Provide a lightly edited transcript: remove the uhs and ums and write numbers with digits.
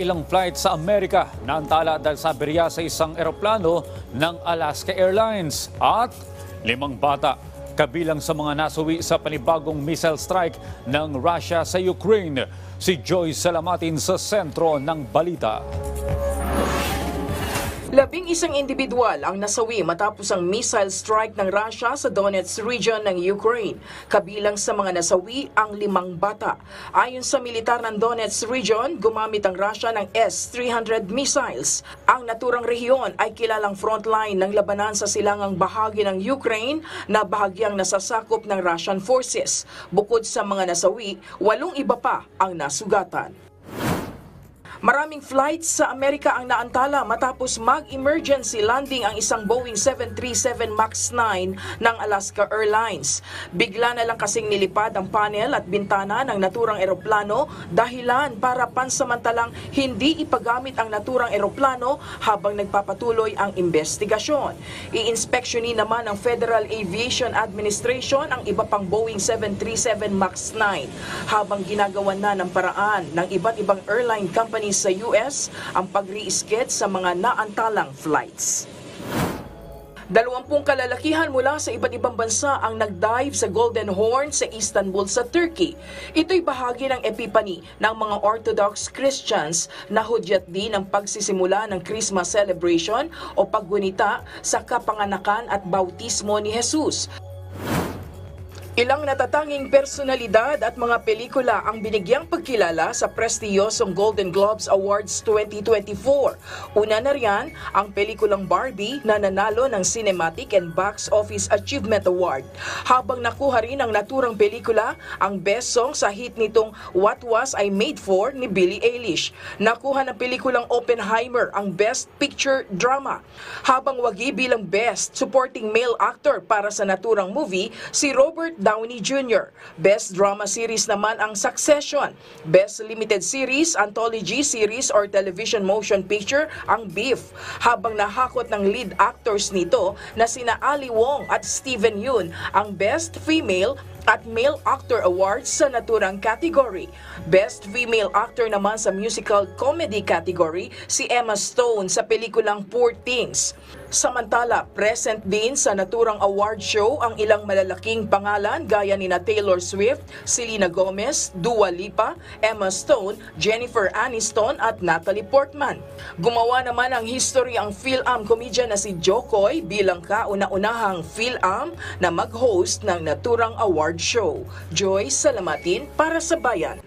Ilang flight sa Amerika naantala dahil sa aberya sa isang eroplano ng Alaska Airlines at 5 bata kabilang sa mga nasawi sa panibagong missile strike ng Russia sa Ukraine. Si Joy Salamatin sa sentro ng balita. 11 individual ang nasawi matapos ang missile strike ng Russia sa Donetsk region ng Ukraine. Kabilang sa mga nasawi ang 5 bata. Ayon sa militar ng Donetsk region, gumamit ang Russia ng S-300 missiles. Ang naturang rehiyon ay kilalang frontline ng labanan sa silangang bahagi ng Ukraine na bahagyang nasasakop ng Russian forces. Bukod sa mga nasawi, 8 iba pa ang nasugatan. Maraming flights sa Amerika ang naantala matapos mag-emergency landing ang isang Boeing 737 MAX 9 ng Alaska Airlines. Bigla na lang kasing nilipad ang panel at bintana ng naturang eroplano, dahilan para pansamantalang hindi ipagamit ang naturang eroplano habang nagpapatuloy ang investigasyon. I-inspeksyonin naman ng Federal Aviation Administration ang iba pang Boeing 737 MAX 9 habang ginagawan na ng paraan ng iba't ibang airline companies sa US ang pag-re-schedule sa mga naantalang flights. 20 kalalakihan mula sa iba't ibang bansa ang nag-dive sa Golden Horn sa Istanbul sa Turkey. Ito'y bahagi ng Epiphany ng mga Orthodox Christians na hudyat din ng pagsisimula ng Christmas celebration o paggunita sa kapanganakan at bautismo ni Jesus. Ilang natatanging personalidad at mga pelikula ang binigyang pagkilala sa prestiyosong Golden Globes Awards 2024. Una na riyan ang pelikulang Barbie na nanalo ng Cinematic and Box Office Achievement Award. Habang nakuha rin ang naturang pelikula ang Best Song sa hit nitong What Was I Made For ni Billie Eilish. Nakuha ng pelikulang Oppenheimer ang Best Picture Drama. Habang wagi bilang Best Supporting Male Actor para sa naturang movie si Robert Downey Jr. Best Drama Series naman ang Succession. Best Limited Series, Anthology Series or Television Motion Picture ang Beef. Habang nahakot ng lead actors nito na sina Ali Wong at Steven Yeun ang Best Female at Male Actor Awards sa naturang category. Best Female Actor naman sa Musical Comedy category si Emma Stone sa pelikulang Poor Things. Samantala, present din sa naturang award show ang ilang malalaking pangalan gaya ni Taylor Swift, Selena Gomez, Dua Lipa, Emma Stone, Jennifer Aniston at Natalie Portman. Gumawa naman ang history ang Phil-Am comedian na si Jokoy bilang kauna-unahang Phil-Am na mag-host ng naturang award show. Joy Salamatin para sa Bayan.